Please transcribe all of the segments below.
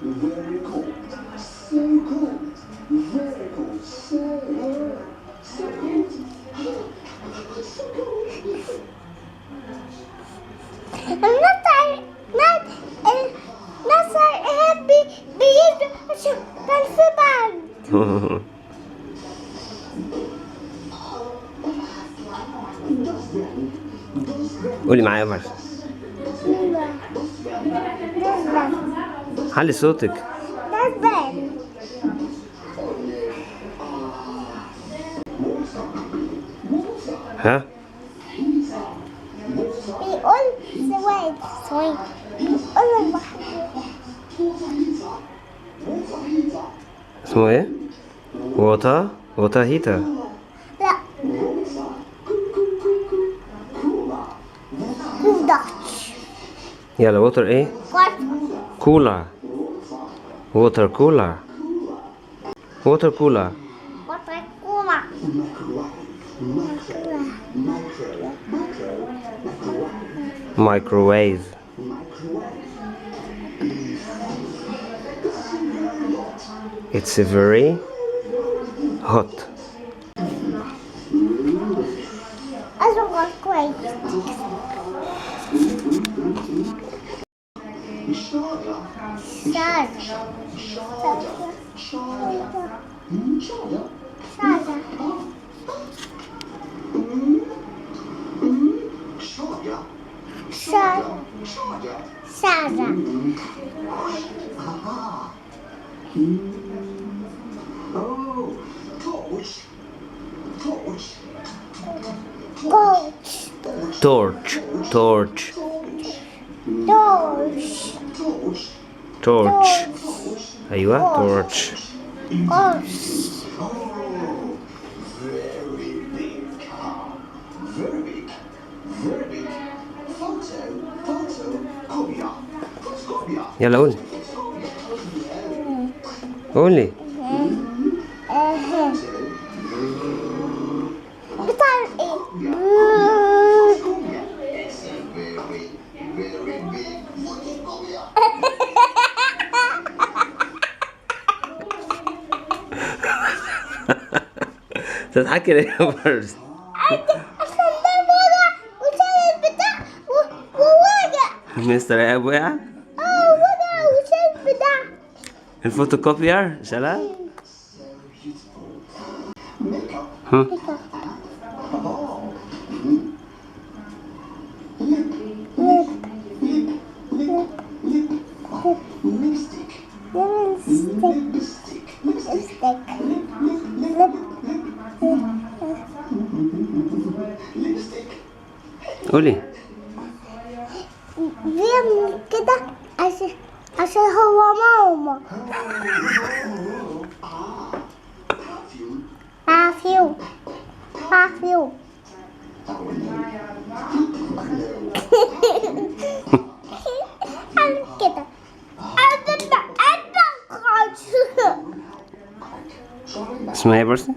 Very cold. So cold. Very cold. So cold. So cold. نصر إيهاب بيجي عشان كان في برد. قولي معايا مرة. علي صوتك. ها؟ بيقول سواد بيقول البحر. اسمه ايه؟ ووتا هيتا. لا كوداتش. يلا ووتر ايه؟ كولر. ووتر كولر. ووتر كولر. بطريقة. مايكروويف. It's very hot. أصغر كويس. torch. أيوة torch. يلا قولي. قولي. تضحكي ليه يا برز؟ عشان ده وقع وشال البتاع ووقع. مستر ايهاب وقع؟ وقع وشال البتاع. الفوتوكوبير شالها؟ قولي. بيعمل كده عشان هو ماما. بافيوم. عامل كده. اسمها ايه برسي؟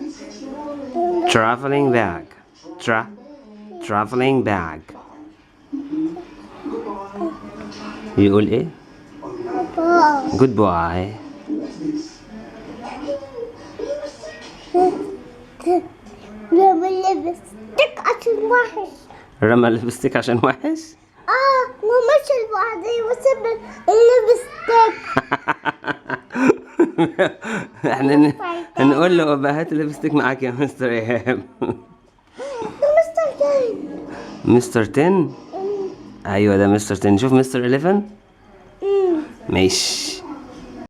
traveling bag. traveling bag. يقول ايه؟ goodbye. رمى اللبستيك عشان وحش. رمى اللبستيك عشان وحش؟ ومشي لوحده وساب اللبستيك. احنا نقول له هات اللبستيك معاك يا مستر ايهاب. مستر 10. ايوه ده مستر 10. شوف مستر 11. ماشي.